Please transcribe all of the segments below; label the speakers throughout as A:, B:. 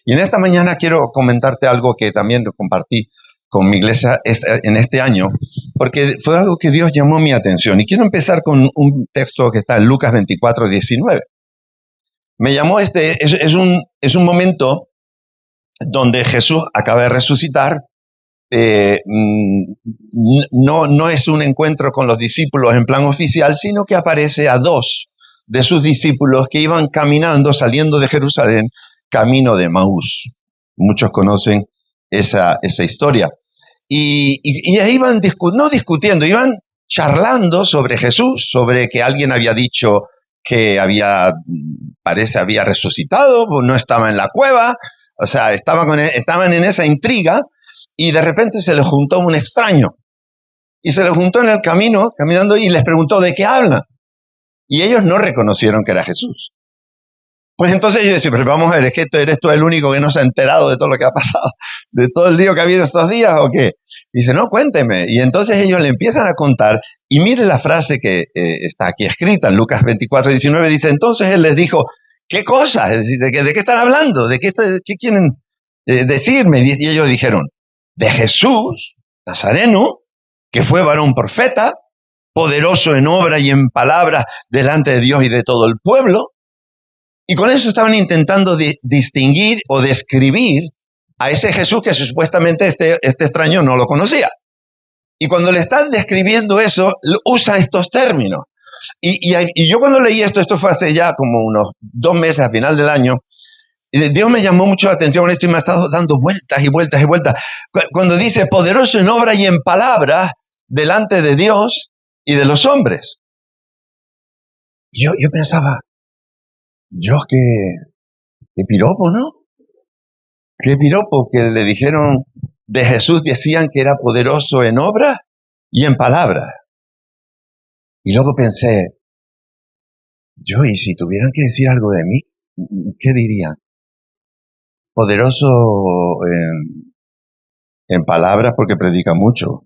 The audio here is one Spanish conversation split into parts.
A: Y en esta mañana quiero comentarte algo que también lo compartí con mi iglesia en este año, porque fue algo que Dios llamó mi atención. Y quiero empezar con un texto que está en Lucas 24:19. Me llamó es un momento donde Jesús acaba de resucitar. No es un encuentro con los discípulos en plan oficial, sino que aparece a dos de sus discípulos que iban caminando, saliendo de Jerusalén, camino de Emaús. Muchos conocen esa historia. Y ahí iban no discutiendo, iban charlando sobre Jesús, sobre que alguien había dicho que había resucitado, no estaba en la cueva, o sea, estaban en esa intriga, y de repente se les juntó un extraño. Y se les juntó en el camino, caminando, y les preguntó, ¿de qué hablan? Y ellos no reconocieron que era Jesús. Pues entonces ellos decían, pero vamos a ver, ¿es que eres tú el único que no se ha enterado de todo lo que ha pasado? ¿De todo el lío que ha habido estos días o qué? Dice, no, cuénteme. Y entonces ellos le empiezan a contar, y mire la frase que está aquí escrita en Lucas 24:19, dice, entonces él les dijo, ¿qué cosa? Es decir, ¿de qué están hablando? ¿Qué quieren decirme? Y ellos dijeron, de Jesús, Nazareno, que fue varón profeta, poderoso en obra y en palabra delante de Dios y de todo el pueblo. Y con eso estaban intentando distinguir o describir a ese Jesús que supuestamente este extraño no lo conocía. Y cuando le están describiendo eso, usa estos términos. Y yo cuando leí esto fue hace ya como unos 2 meses a final del año, y Dios me llamó mucho la atención con esto y me ha estado dando vueltas y vueltas y vueltas. Cuando dice poderoso en obra y en palabra delante de Dios y de los hombres. Yo pensaba, Dios, qué piropo, ¿no? Qué piropo que le dijeron de Jesús, decían que era poderoso en obra y en palabra. Y luego pensé, y si tuvieran que decir algo de mí, ¿qué dirían? Poderoso en palabras porque predica mucho,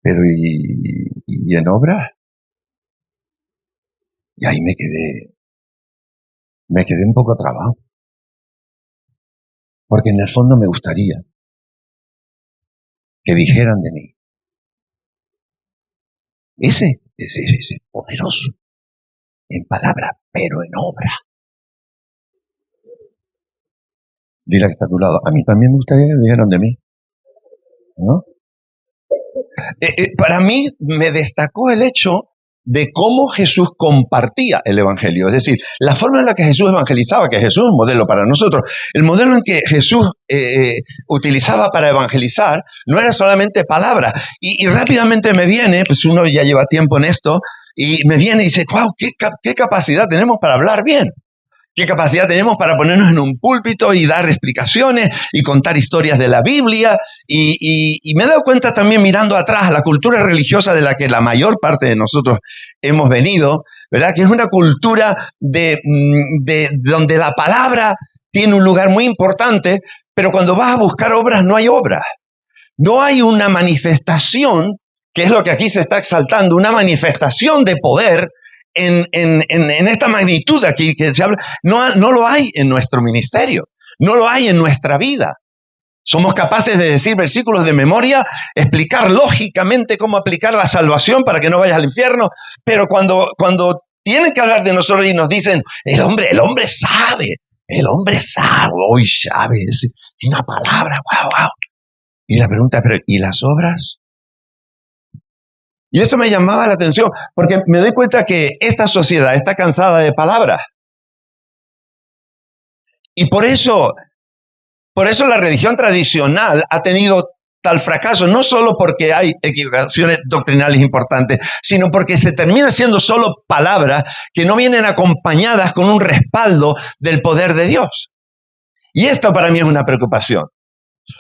A: pero ¿y en obra? Y ahí me quedé un poco trabado, porque en el fondo me gustaría que dijeran de mí, ese poderoso en palabra, pero en obra. Dile que está a tu lado, a mí también me gustaría que dijeran de mí, ¿no? Para mí me destacó el hecho de cómo Jesús compartía el evangelio, es decir, la forma en la que Jesús evangelizaba, que Jesús es un modelo para nosotros, el modelo en que Jesús utilizaba para evangelizar no era solamente palabra, y rápidamente me viene, pues uno ya lleva tiempo en esto, y me viene y dice, wow, qué capacidad tenemos para hablar bien. ¿Qué capacidad tenemos para ponernos en un púlpito y dar explicaciones y contar historias de la Biblia? Y me he dado cuenta también mirando atrás la cultura religiosa de la que la mayor parte de nosotros hemos venido, ¿verdad? Que es una cultura de donde la palabra tiene un lugar muy importante, pero cuando vas a buscar obras no hay obras. No hay una manifestación, que es lo que aquí se está exaltando, una manifestación de poder en esta magnitud aquí que se habla, no lo hay en nuestro ministerio, no lo hay en nuestra vida. Somos capaces de decir versículos de memoria, explicar lógicamente cómo aplicar la salvación para que no vayas al infierno, pero cuando tienen que hablar de nosotros y nos dicen, el hombre sabe, hoy sabe, es una palabra, wow. Y la pregunta es, ¿pero y las obras? Y esto me llamaba la atención, porque me doy cuenta que esta sociedad está cansada de palabras. Y por eso la religión tradicional ha tenido tal fracaso, no solo porque hay equivocaciones doctrinales importantes, sino porque se termina siendo solo palabras que no vienen acompañadas con un respaldo del poder de Dios. Y esto para mí es una preocupación.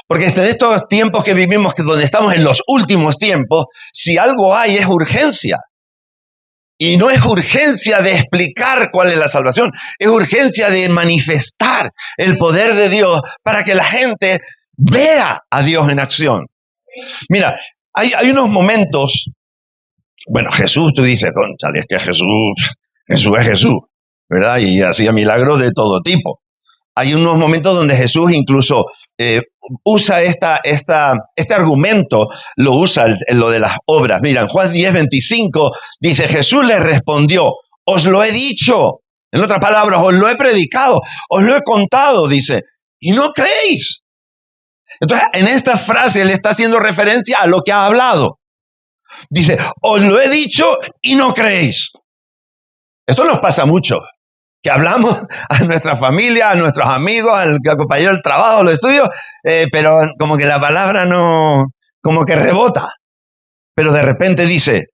A: Porque en estos tiempos que vivimos, donde estamos en los últimos tiempos, si algo hay es urgencia. Y no es urgencia de explicar cuál es la salvación, es urgencia de manifestar el poder de Dios para que la gente vea a Dios en acción. Mira, hay unos momentos, bueno, Jesús, tú dices, conchale, es que Jesús es Jesús, ¿verdad? Y hacía milagros de todo tipo. Hay unos momentos donde Jesús incluso usa este argumento, lo usa en lo de las obras. Mira, en Juan 10:25 dice, Jesús le respondió, os lo he dicho. En otras palabras, os lo he predicado, os lo he contado, dice, y no creéis. Entonces, en esta frase él está haciendo referencia a lo que ha hablado. Dice, os lo he dicho y no creéis. Esto nos pasa mucho, que hablamos a nuestra familia, a nuestros amigos, al compañero del trabajo, los estudios, pero como que la palabra no, como que rebota. Pero de repente dice,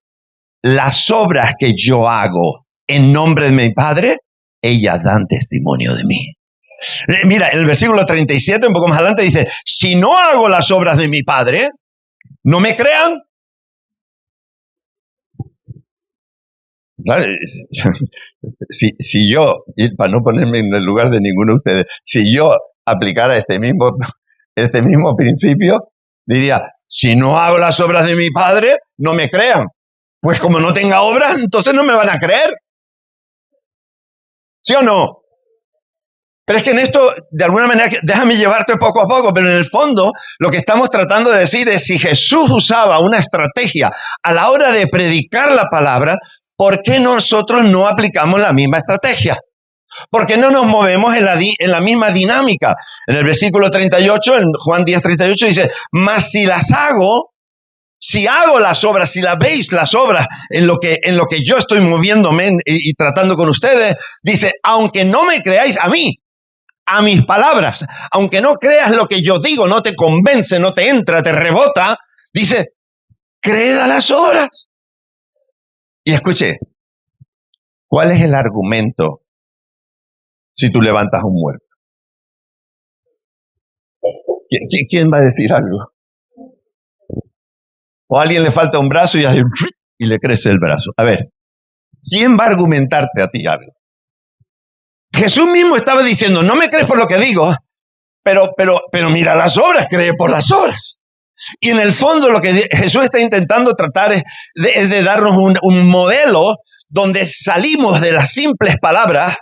A: las obras que yo hago en nombre de mi Padre, ellas dan testimonio de mí. Mira, en el versículo 37, un poco más adelante, dice, si no hago las obras de mi Padre, ¿no me crean? Claro, si yo, y para no ponerme en el lugar de ninguno de ustedes, si yo aplicara este mismo principio, diría, si no hago las obras de mi Padre, no me crean. Pues como no tenga obras, entonces no me van a creer. ¿Sí o no? Pero es que en esto, de alguna manera, déjame llevarte poco a poco, pero en el fondo lo que estamos tratando de decir es si Jesús usaba una estrategia a la hora de predicar la palabra, ¿por qué nosotros no aplicamos la misma estrategia? ¿Por qué no nos movemos en la misma dinámica? En el versículo 38, en Juan 10:38 dice, mas si las hago, si hago las obras, si las veis las obras en lo que yo estoy moviéndome y tratando con ustedes, dice, aunque no me creáis a mí, a mis palabras, aunque no creas lo que yo digo, no te convence, no te entra, te rebota, dice, creed a las obras. Y escuche, ¿cuál es el argumento si tú levantas a un muerto? ¿Quién va a decir algo? O a alguien le falta un brazo y le crece el brazo. A ver, ¿quién va a argumentarte a ti algo? Jesús mismo estaba diciendo, no me crees por lo que digo, pero mira las obras, cree por las obras. Y en el fondo lo que Jesús está intentando tratar es de darnos un modelo donde salimos de las simples palabras,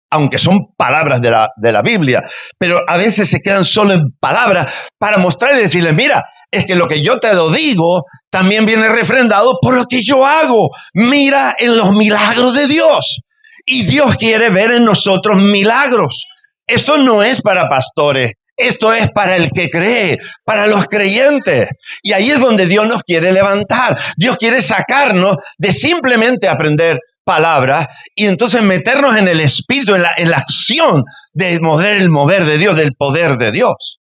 A: aunque son palabras de la Biblia, pero a veces se quedan solo en palabras para mostrar y decirles, mira, es que lo que yo te lo digo también viene refrendado por lo que yo hago. Mira en los milagros de Dios. Y Dios quiere ver en nosotros milagros. Esto no es para pastores. Esto es para el que cree, para los creyentes. Y ahí es donde Dios nos quiere levantar. Dios quiere sacarnos de simplemente aprender palabras y entonces meternos en el espíritu, en la acción de el mover de Dios, del poder de Dios.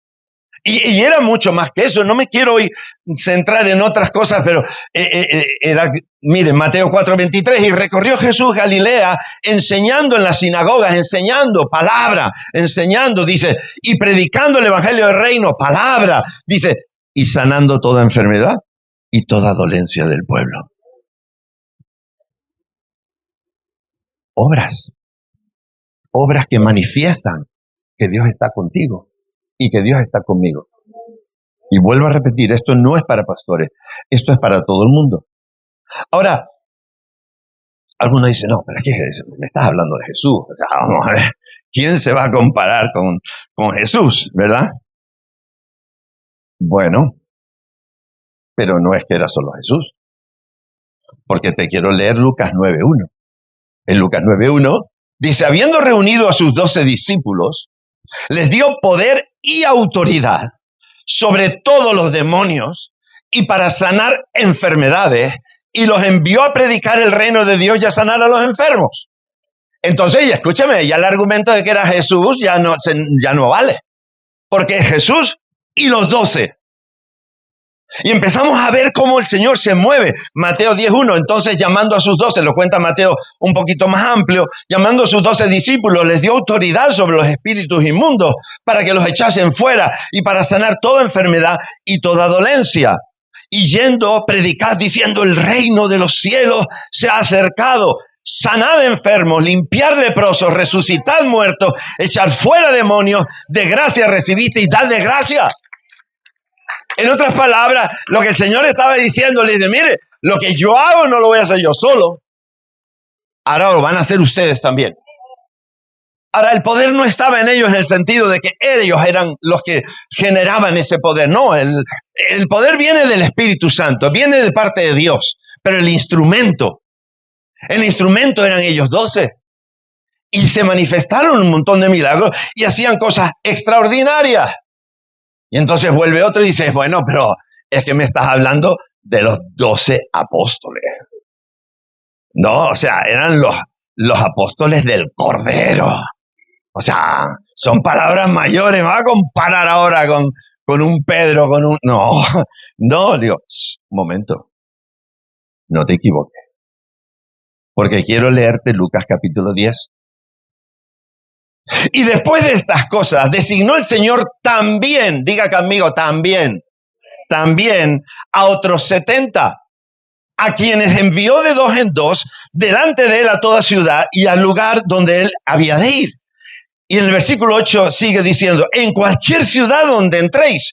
A: Y era mucho más que eso. No me quiero hoy centrar en otras cosas, pero miren, Mateo 4:23, y recorrió Jesús Galilea enseñando en las sinagogas, enseñando palabra, enseñando, dice, y predicando el evangelio del reino, palabra, dice, y sanando toda enfermedad y toda dolencia del pueblo. Obras que manifiestan que Dios está contigo y que Dios está conmigo. Y vuelvo a repetir, esto no es para pastores, esto es para todo el mundo. Ahora, algunos dicen, no, pero es que me estás hablando de Jesús. O sea, vamos a ver, ¿quién se va a comparar con Jesús, verdad? Bueno, pero no es que era solo Jesús, porque te quiero leer Lucas 9:1. En Lucas 9:1 dice, habiendo reunido a sus 12 discípulos, les dio poder y autoridad sobre todos los demonios y para sanar enfermedades, y los envió a predicar el reino de Dios y a sanar a los enfermos. Entonces, escúchame, ya el argumento de que era Jesús ya no vale, porque es Jesús y los 12. Y empezamos a ver cómo el Señor se mueve. Mateo 10:1, entonces llamando a sus 12, lo cuenta Mateo un poquito más amplio, llamando a sus 12 discípulos, les dio autoridad sobre los espíritus inmundos para que los echasen fuera y para sanar toda enfermedad y toda dolencia. Y yendo, predicad diciendo, el reino de los cielos se ha acercado. Sanad enfermos, limpiar leprosos, resucitad muertos, echar fuera demonios, de gracia recibisteis, dad de gracia. En otras palabras, lo que el Señor estaba diciendo, le dice, mire, lo que yo hago no lo voy a hacer yo solo. Ahora lo van a hacer ustedes también. Ahora, el poder no estaba en ellos en el sentido de que ellos eran los que generaban ese poder. No, el poder viene del Espíritu Santo, viene de parte de Dios. Pero el instrumento eran ellos 12. Y se manifestaron un montón de milagros y hacían cosas extraordinarias. Y entonces vuelve otro y dice, bueno, pero es que me estás hablando de los 12 apóstoles. No, o sea, eran los apóstoles del Cordero. O sea, son palabras mayores. Me va a comparar ahora con un Pedro, con un... No, digo, un momento, no te equivoques. Porque quiero leerte Lucas capítulo 10. Y después de estas cosas, designó el Señor también, diga conmigo, también, a otros 70, a quienes envió de 2 en 2, delante de él a toda ciudad y al lugar donde él había de ir. Y en el versículo 8 sigue diciendo, en cualquier ciudad donde entréis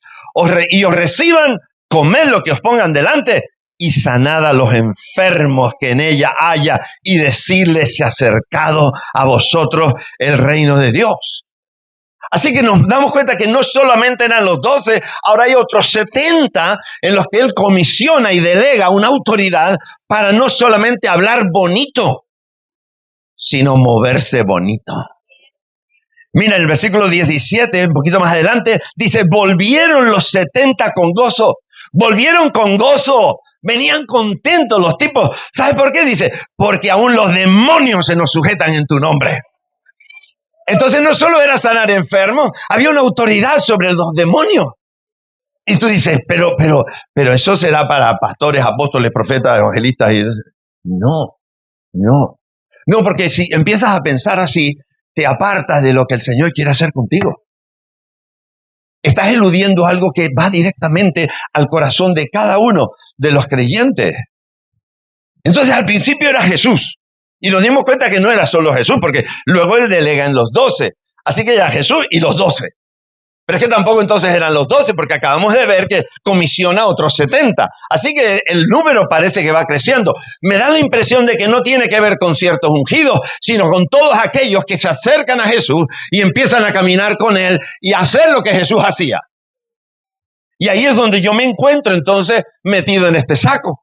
A: y os reciban, comed lo que os pongan delante y sanad a los enfermos que en ella haya y decirles se ha acercado a vosotros el reino de Dios. Así que nos damos cuenta que no solamente eran los 12, ahora hay otros 70 en los que él comisiona y delega una autoridad para no solamente hablar bonito, sino moverse bonito. Mira, en el versículo 17, un poquito más adelante, dice, volvieron los 70 con gozo. Volvieron con gozo. Venían contentos los tipos. ¿Sabe por qué? Dice, porque aún los demonios se nos sujetan en tu nombre. Entonces no solo era sanar enfermos, había una autoridad sobre los demonios. Y tú dices, pero eso será para pastores, apóstoles, profetas, evangelistas. No, porque si empiezas a pensar así, te apartas de lo que el Señor quiere hacer contigo. Estás eludiendo algo que va directamente al corazón de cada uno de los creyentes. Entonces al principio era Jesús. Y nos dimos cuenta que no era solo Jesús, porque luego él delega en los 12. Así que era Jesús y los 12. Pero es que tampoco entonces eran los 12, porque acabamos de ver que comisiona a otros 70. Así que el número parece que va creciendo. Me da la impresión de que no tiene que ver con ciertos ungidos, sino con todos aquellos que se acercan a Jesús y empiezan a caminar con él y a hacer lo que Jesús hacía. Y ahí es donde yo me encuentro entonces metido en este saco.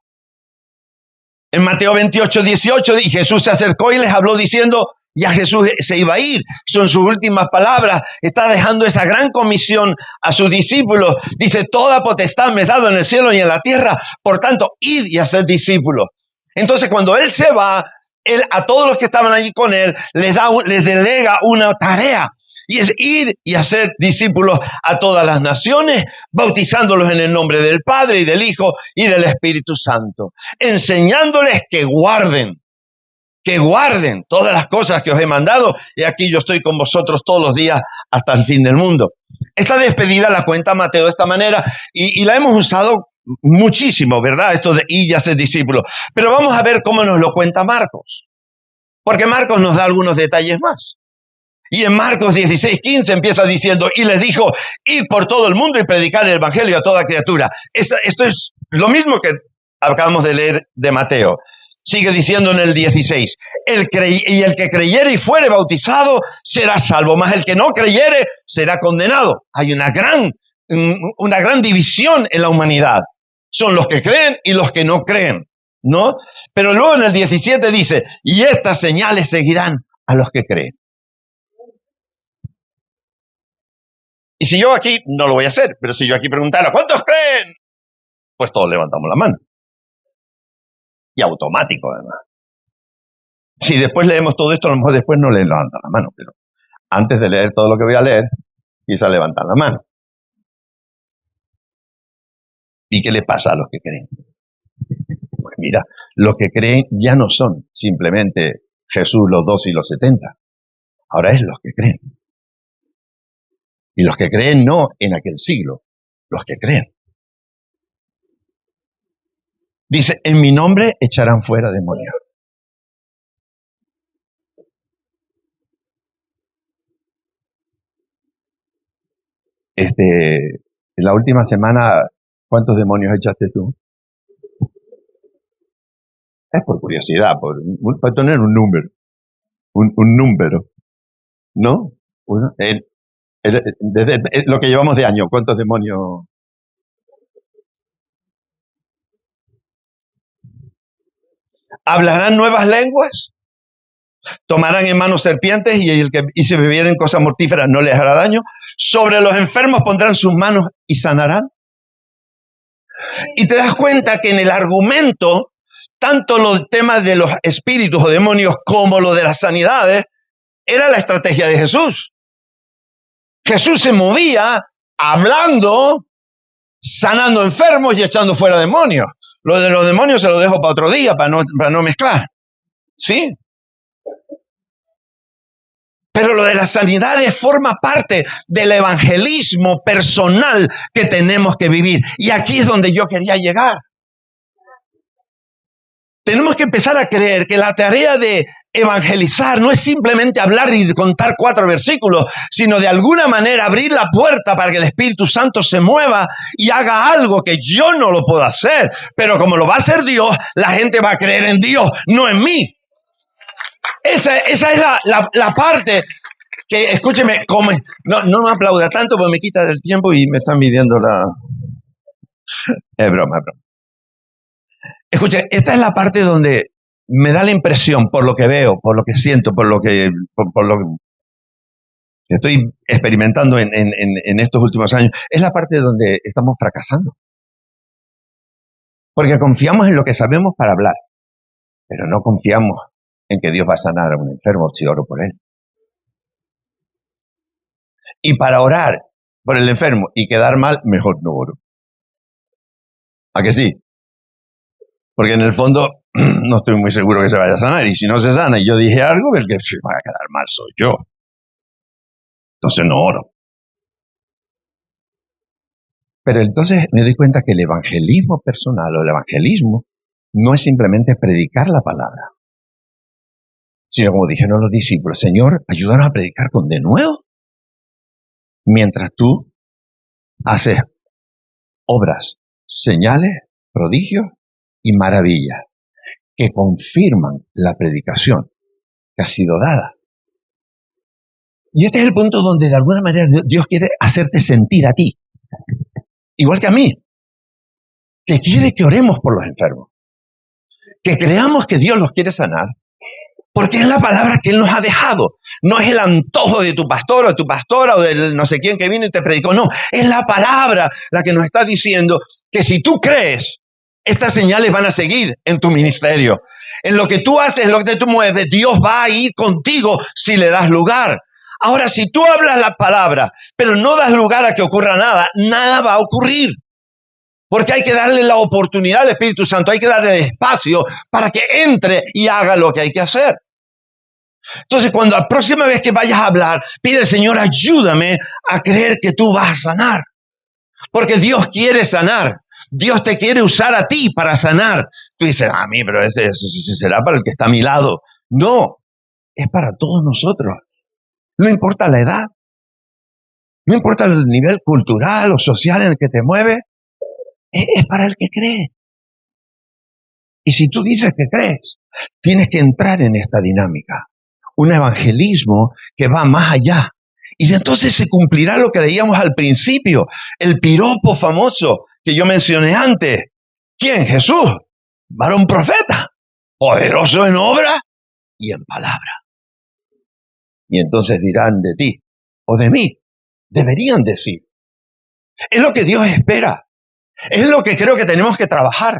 A: En Mateo 28, 18, y Jesús se acercó y les habló diciendo, ya Jesús se iba a ir. Son sus últimas palabras. Está dejando esa gran comisión a sus discípulos. Dice, toda potestad me es dado en el cielo y en la tierra. Por tanto, id y haced discípulos. Entonces, cuando él se va, él a todos los que estaban allí con él, les delega una tarea. Y es ir y hacer discípulos a todas las naciones, bautizándolos en el nombre del Padre y del Hijo y del Espíritu Santo. Enseñándoles que guarden todas las cosas que os he mandado, y aquí yo estoy con vosotros todos los días hasta el fin del mundo. Esta despedida la cuenta Mateo de esta manera, y la hemos usado muchísimo, ¿verdad? Esto de ir y hacer discípulos. Pero vamos a ver cómo nos lo cuenta Marcos, porque Marcos nos da algunos detalles más. Y en Marcos 16:15 empieza diciendo, y les dijo, id por todo el mundo y predicar el evangelio a toda criatura. Esto es lo mismo que acabamos de leer de Mateo. Sigue diciendo en el 16, el que creyere y fuere bautizado será salvo, mas el que no creyere será condenado. Hay una gran división en la humanidad. Son los que creen y los que no creen, ¿no? Pero luego en el 17 dice, y estas señales seguirán a los que creen. Y si yo aquí, no lo voy a hacer, pero si yo aquí preguntara, ¿cuántos creen? Pues todos levantamos la mano. Y automático, además. Si después leemos todo esto, a lo mejor después no le levantan la mano, pero antes de leer todo lo que voy a leer, quizá levantan la mano. ¿Y qué le pasa a los que creen? Pues mira, los que creen ya no son simplemente Jesús, los 12 y los 70. Ahora es los que creen. Y los que creen no en aquel siglo, los que creen. Dice, en mi nombre echarán fuera demonios. En la última semana, ¿cuántos demonios echaste tú? Es por curiosidad, para tener un número. Un número. ¿No? Bueno, desde lo que llevamos de año, ¿cuántos demonios? ¿Hablarán nuevas lenguas? ¿Tomarán en manos serpientes y si bebieren cosas mortíferas no les hará daño? ¿Sobre los enfermos pondrán sus manos y sanarán? Y te das cuenta que en el argumento, tanto los temas de los espíritus o demonios como lo de las sanidades, era la estrategia de Jesús. Jesús se movía hablando, sanando enfermos y echando fuera demonios. Lo de los demonios se lo dejo para otro día, para no mezclar. ¿Sí? Pero lo de las sanidades forma parte del evangelismo personal que tenemos que vivir. Y aquí es donde yo quería llegar. Tenemos que empezar a creer que la tarea de evangelizar no es simplemente hablar y contar 4 versículos, sino de alguna manera abrir la puerta para que el Espíritu Santo se mueva y haga algo que yo no lo puedo hacer. Pero como lo va a hacer Dios, la gente va a creer en Dios, no en mí. Esa es la parte que, escúcheme, no me aplauda tanto porque me quita del tiempo y me están midiendo la... Es broma. Escuche, esta es la parte donde me da la impresión, por lo que veo, por lo que siento, por lo que estoy experimentando en estos últimos años, es la parte donde estamos fracasando. Porque confiamos en lo que sabemos para hablar, pero no confiamos en que Dios va a sanar a un enfermo si oro por él. Y para orar por el enfermo y quedar mal, mejor no oro. ¿A que sí? Porque en el fondo no estoy muy seguro que se vaya a sanar. Y si no se sana y yo dije algo, el que se va a quedar mal soy yo. Entonces no oro. Pero entonces me doy cuenta que el evangelismo personal o el evangelismo no es simplemente predicar la palabra, sino como dijeron los discípulos, Señor, ayúdanos a predicar con denuedo, mientras tú haces obras, señales, prodigios y maravillas que confirman la predicación que ha sido dada. Y este es el punto donde de alguna manera Dios quiere hacerte sentir a ti, igual que a mí, que quiere que oremos por los enfermos, que creamos que Dios los quiere sanar, porque es la palabra que Él nos ha dejado. No es el antojo de tu pastor o de tu pastora o del no sé quién que vino y te predicó. No, es la palabra la que nos está diciendo que si tú crees, estas señales van a seguir en tu ministerio. En lo que tú haces, en lo que tú mueves, Dios va a ir contigo si le das lugar. Ahora, si tú hablas la palabra, pero no das lugar a que ocurra nada, nada va a ocurrir. Porque hay que darle la oportunidad al Espíritu Santo, hay que darle el espacio para que entre y haga lo que hay que hacer. Entonces, cuando la próxima vez que vayas a hablar, pide, Señor, ayúdame a creer que tú vas a sanar. Porque Dios quiere sanar. Dios te quiere usar a ti para sanar. Tú dices, a mí, pero eso será para el que está a mi lado. No, es para todos nosotros. No importa la edad, no importa el nivel cultural o social en el que te mueves, es para el que cree. Y si tú dices que crees, tienes que entrar en esta dinámica. Un evangelismo que va más allá. Y entonces se cumplirá lo que leíamos al principio, el piropo famoso que yo mencioné antes. ¿Quién? Jesús, varón profeta, poderoso en obra y en palabra. Y entonces dirán de ti o de mí, deberían decir. Es lo que Dios espera. Es lo que creo que tenemos que trabajar.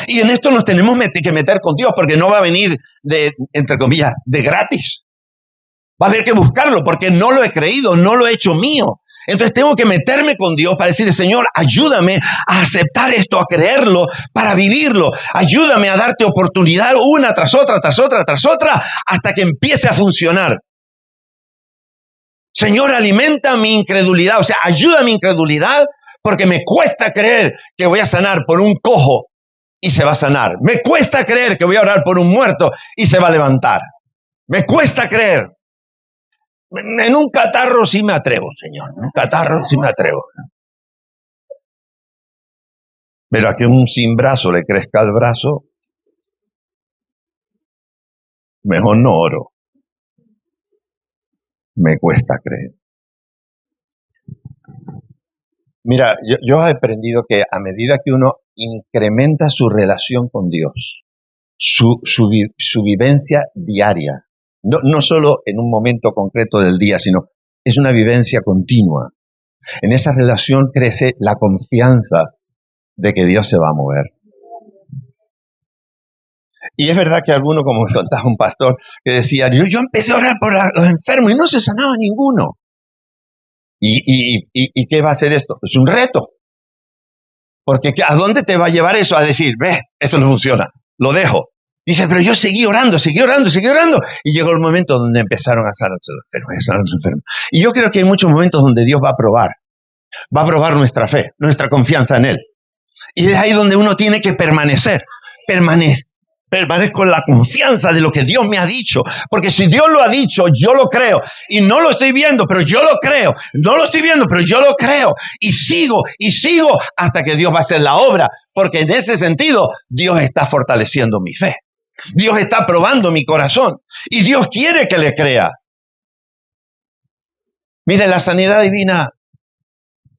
A: Y en esto nos tenemos que meter con Dios, porque no va a venir entre comillas, de gratis. Va a haber que buscarlo, porque no lo he creído, no lo he hecho mío. Entonces tengo que meterme con Dios para decirle, Señor, ayúdame a aceptar esto, a creerlo, para vivirlo. Ayúdame a darte oportunidad una tras otra, hasta que empiece a funcionar. Señor, alimenta mi incredulidad, o sea, ayuda a mi incredulidad, porque me cuesta creer que voy a sanar por un cojo y se va a sanar. Me cuesta creer que voy a orar por un muerto y se va a levantar. Me cuesta creer. En un catarro sí me atrevo, Señor. En un catarro sí me atrevo. Pero a que un sin brazo le crezca el brazo, mejor no oro. Me cuesta creer. Mira, yo he aprendido que a medida que uno incrementa su relación con Dios, su vivencia diaria, no solo en un momento concreto del día, sino es una vivencia continua. En esa relación crece la confianza de que Dios se va a mover. Y es verdad que alguno, como me contaba un pastor, que decía, yo empecé a orar por los enfermos y no se sanaba ninguno. ¿Y qué va a hacer esto? Es un reto. Porque ¿a dónde te va a llevar eso? A decir, ve, esto no funciona, lo dejo. Dice, pero yo seguí orando. Y llegó el momento donde empezaron a sanarse los enfermos. Y yo creo que hay muchos momentos donde Dios va a probar nuestra fe, nuestra confianza en Él. Y es ahí donde uno tiene que permanezco con la confianza de lo que Dios me ha dicho. Porque si Dios lo ha dicho, yo lo creo. Y no lo estoy viendo, pero yo lo creo. No lo estoy viendo, pero yo lo creo. Y sigo hasta que Dios va a hacer la obra. Porque en ese sentido, Dios está fortaleciendo mi fe. Dios está probando mi corazón. Y Dios quiere que le crea. Mire, la sanidad divina.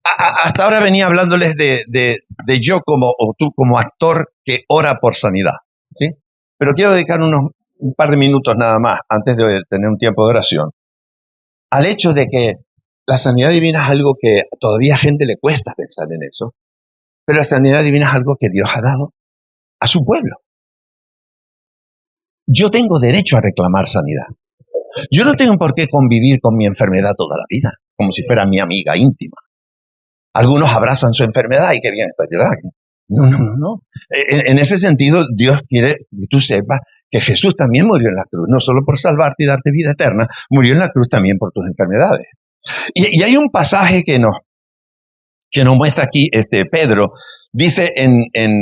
A: Hasta ahora venía hablándoles de yo o tú como actor que ora por sanidad. ¿Sí? Pero quiero dedicar un par de minutos nada más, antes de tener un tiempo de oración, al hecho de que la sanidad divina es algo que todavía a gente le cuesta pensar en eso, pero la sanidad divina es algo que Dios ha dado a su pueblo. Yo tengo derecho a reclamar sanidad. Yo no tengo por qué convivir con mi enfermedad toda la vida, como si fuera mi amiga íntima. Algunos abrazan su enfermedad y qué bien está, ¿verdad? No. En ese sentido, Dios quiere que tú sepas que Jesús también murió en la cruz, no solo por salvarte y darte vida eterna, murió en la cruz también por tus enfermedades. Y hay un pasaje que nos muestra aquí Pedro, dice Pedro,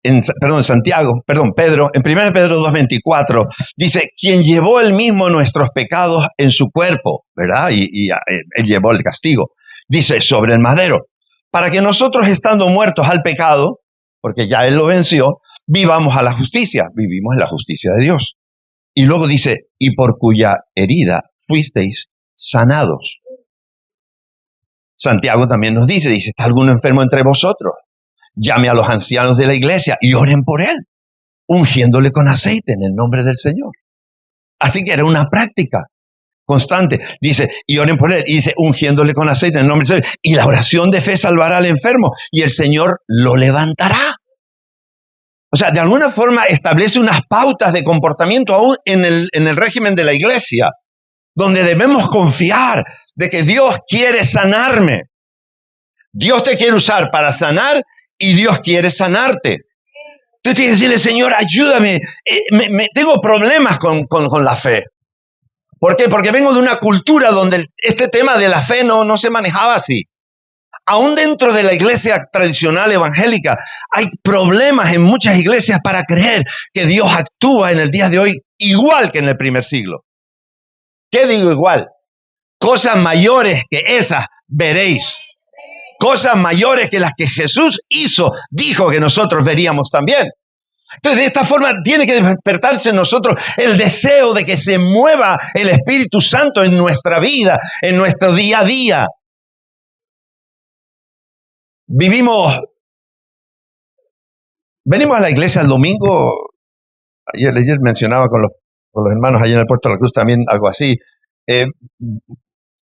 A: en 1 Pedro 2:24, dice, quien llevó él mismo nuestros pecados en su cuerpo, ¿verdad? Y él llevó el castigo. Dice, sobre el madero, para que nosotros estando muertos al pecado, porque ya él lo venció, vivamos a la justicia, vivimos en la justicia de Dios. Y luego dice, y por cuya herida fuisteis sanados. Santiago también nos dice, ¿está alguno enfermo entre vosotros? Llame a los ancianos de la iglesia y oren por él, ungiéndole con aceite en el nombre del Señor. Así que era una práctica constante. Dice, y oren por él. Y dice, ungiéndole con aceite en el nombre del Señor. Y la oración de fe salvará al enfermo y el Señor lo levantará. O sea, de alguna forma establece unas pautas de comportamiento aún en el régimen de la iglesia, donde debemos confiar de que Dios quiere sanarme. Dios te quiere usar para sanar y Dios quiere sanarte. Tú tienes que decirle, Señor, ayúdame. Tengo problemas con la fe. ¿Por qué? Porque vengo de una cultura donde este tema de la fe no se manejaba así. Aún dentro de la iglesia tradicional evangélica hay problemas en muchas iglesias para creer que Dios actúa en el día de hoy igual que en el primer siglo. ¿Qué digo igual? Cosas mayores que esas veréis. Cosas mayores que las que Jesús dijo que nosotros veríamos también. Entonces, de esta forma tiene que despertarse en nosotros el deseo de que se mueva el Espíritu Santo en nuestra vida, en nuestro día a día. Venimos a la iglesia el domingo. Ayer mencionaba con los hermanos allá en el Puerto de la Cruz también algo así.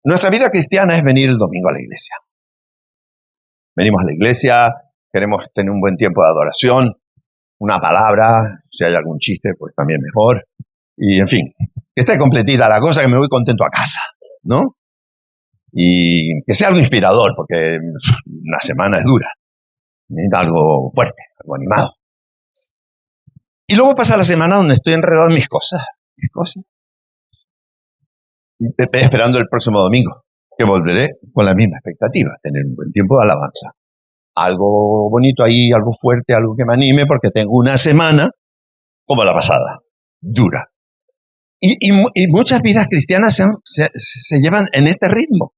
A: Nuestra vida cristiana es venir el domingo a la iglesia. Venimos a la iglesia, queremos tener un buen tiempo de adoración, una palabra, si hay algún chiste, pues también mejor. Y en fin, que esté completita la cosa, que me voy contento a casa, ¿no? Y que sea algo inspirador, porque una semana es dura. Necesita algo fuerte, algo animado. Y luego pasa la semana donde estoy enredado en mis cosas. Esperando el próximo domingo, que volveré con la misma expectativa, tener un buen tiempo de alabanza. Algo bonito ahí, algo fuerte, algo que me anime, porque tengo una semana como la pasada, dura. Y muchas vidas cristianas se llevan en este ritmo.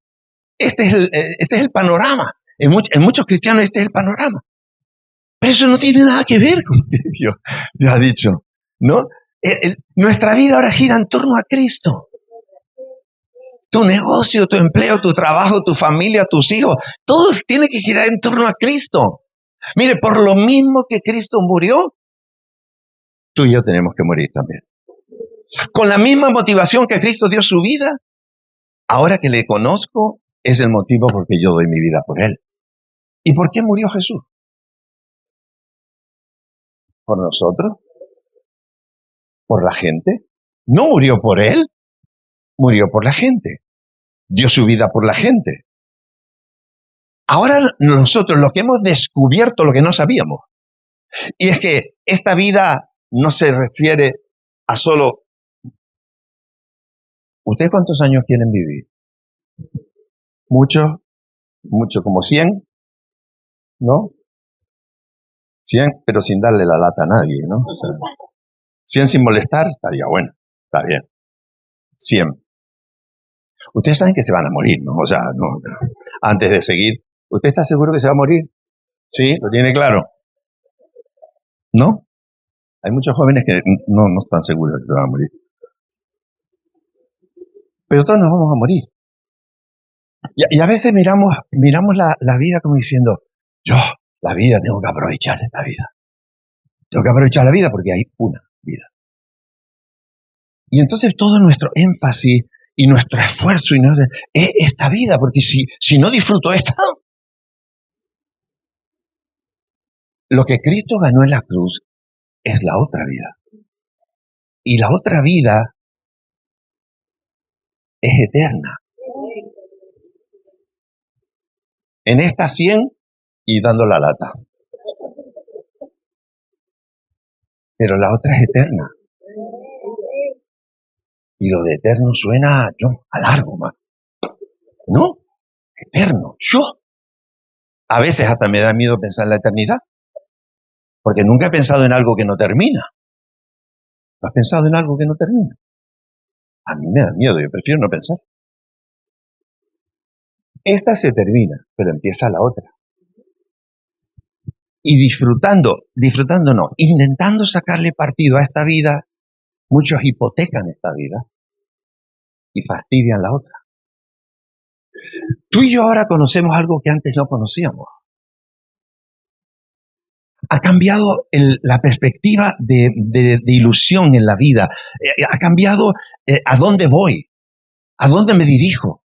A: Este es el panorama. En muchos cristianos este es el panorama. Pero eso no tiene nada que ver con lo que Dios ha dicho, ¿no? Nuestra vida ahora gira en torno a Cristo. Tu negocio, tu empleo, tu trabajo, tu familia, tus hijos, todo tiene que girar en torno a Cristo. Mire, por lo mismo que Cristo murió, tú y yo tenemos que morir también. Con la misma motivación que Cristo dio su vida, ahora que le conozco, es el motivo por que yo doy mi vida por Él. ¿Y por qué murió Jesús? ¿Por nosotros? ¿Por la gente? No murió por Él, murió por la gente. Dio su vida por la gente. Ahora nosotros lo que hemos descubierto, lo que no sabíamos, y es que esta vida no se refiere a solo... ¿Ustedes cuántos años quieren vivir? Muchos, como 100, ¿no? 100, pero sin darle la lata a nadie, ¿no? O sea, 100 sin molestar, estaría bueno, está bien. 100. Ustedes saben que se van a morir, ¿no? O sea, no, antes de seguir, ¿usted está seguro que se va a morir? ¿Sí? ¿Lo tiene claro? ¿No? Hay muchos jóvenes que no están seguros de que se van a morir. Pero todos nos vamos a morir. Y a veces miramos la vida como diciendo, yo, la vida, tengo que aprovechar esta vida. Tengo que aprovechar la vida porque hay una vida. Y entonces todo nuestro énfasis y nuestro esfuerzo es esta vida, porque si no disfruto esta, lo que Cristo ganó en la cruz es la otra vida. Y la otra vida es eterna. En esta 100 y dando la lata. Pero la otra es eterna. Y lo de eterno suena a largo, más. ¿No? Eterno. A veces hasta me da miedo pensar en la eternidad. Porque nunca he pensado en algo que no termina. ¿Has pensado en algo que no termina? A mí me da miedo, yo prefiero no pensar. Esta se termina, pero empieza la otra. Y disfrutando no, intentando sacarle partido a esta vida, muchos hipotecan esta vida y fastidian la otra. Tú y yo ahora conocemos algo que antes no conocíamos. Ha cambiado la perspectiva de ilusión en la vida. Ha cambiado a dónde voy, a dónde me dirijo.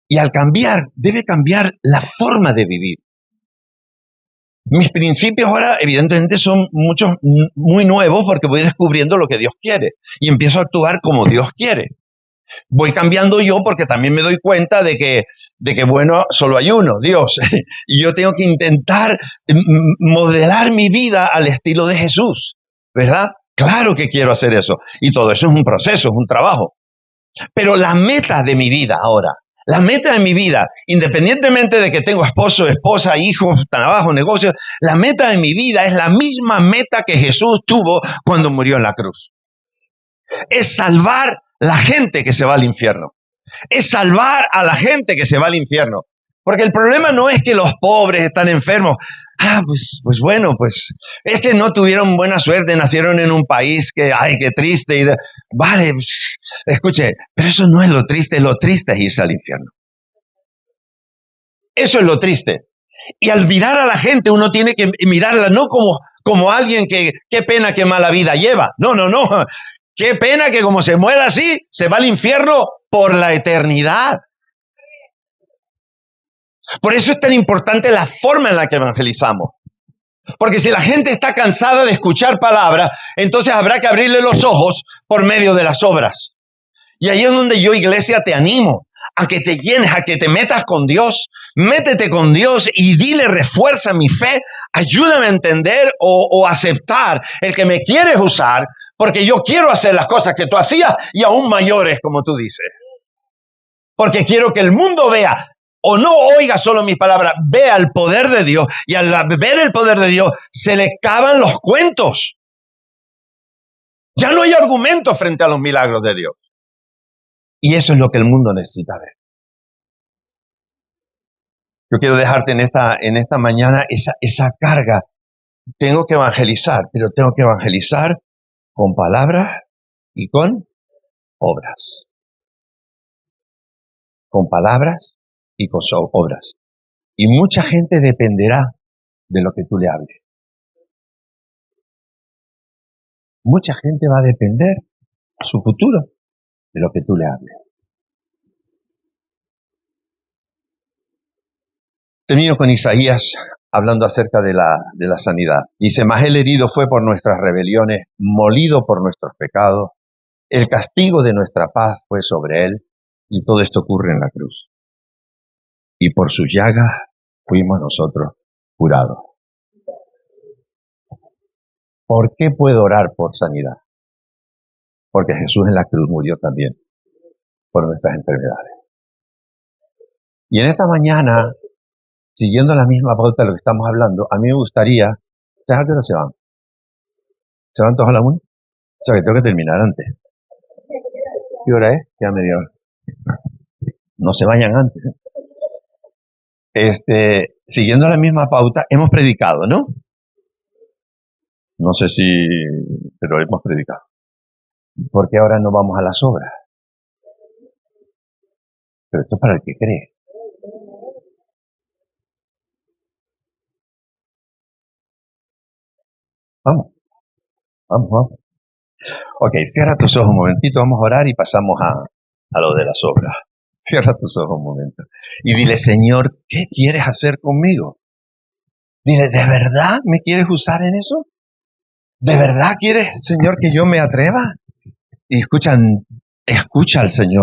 A: Y al cambiar, debe cambiar la forma de vivir. Mis principios ahora, evidentemente, son muy nuevos porque voy descubriendo lo que Dios quiere y empiezo a actuar como Dios quiere. Voy cambiando yo porque también me doy cuenta de que bueno, solo hay uno, Dios. Y yo tengo que intentar modelar mi vida al estilo de Jesús, ¿verdad? Claro que quiero hacer eso. Y todo eso es un proceso, es un trabajo. Pero la meta de mi vida ahora, la meta de mi vida, independientemente de que tengo esposo, esposa, hijos, trabajo, negocios, la meta de mi vida es la misma meta que Jesús tuvo cuando murió en la cruz. Es salvar la gente que se va al infierno. Es salvar a la gente que se va al infierno. Porque el problema no es que los pobres están enfermos. Pues bueno, es que no tuvieron buena suerte, nacieron en un país que, qué triste. Vale, escuche, pero eso no es lo triste es irse al infierno. Eso es lo triste. Y al mirar a la gente uno tiene que mirarla no como alguien que, qué pena, qué mala vida lleva. No. Qué pena que como se muera así, se va al infierno por la eternidad. Por eso es tan importante la forma en la que evangelizamos. Porque si la gente está cansada de escuchar palabras, entonces habrá que abrirle los ojos por medio de las obras. Y ahí es donde yo, iglesia, te animo a que te llenes, a que te metas con Dios. Métete con Dios y dile, refuerza mi fe, ayúdame a entender o aceptar el que me quieres usar, porque yo quiero hacer las cosas que tú hacías y aún mayores, como tú dices. Porque quiero que el mundo vea, o no oiga solo mis palabras, vea el poder de Dios. Y al ver el poder de Dios, se le acaban los cuentos. Ya no hay argumentos frente a los milagros de Dios. Y eso es lo que el mundo necesita ver. Yo quiero dejarte en esta mañana esa carga. Tengo que evangelizar, pero tengo que evangelizar con palabras y con obras. con palabras y con obras. Y mucha gente dependerá de lo que tú le hables. Mucha gente va a depender su futuro de lo que tú le hables. Termino con Isaías hablando acerca de la sanidad. Dice, mas el herido fue por nuestras rebeliones, molido por nuestros pecados. El castigo de nuestra paz fue sobre él, y todo esto ocurre en la cruz. Y por sus llagas fuimos nosotros curados. ¿Por qué puedo orar por sanidad? Porque Jesús en la cruz murió también por nuestras enfermedades. Y en esta mañana, siguiendo la misma pauta de lo que estamos hablando, a mí me gustaría, ¿sabes a qué hora se van? ¿Se van todos a la 1? O sea que tengo que terminar antes. ¿Qué hora es? Ya media hora. No se vayan antes. Siguiendo la misma pauta, hemos predicado, ¿no? No sé si, pero hemos predicado. ¿Por qué ahora no vamos a las obras? Pero esto es para el que cree. Vamos. Ok, cierra tus ojos un momentito, vamos a orar y pasamos a lo de las obras. Cierra tus ojos un momento. Y dile, Señor, ¿qué quieres hacer conmigo? Dile, ¿de verdad me quieres usar en eso? ¿De verdad quieres, Señor, que yo me atreva? Y escucha al Señor.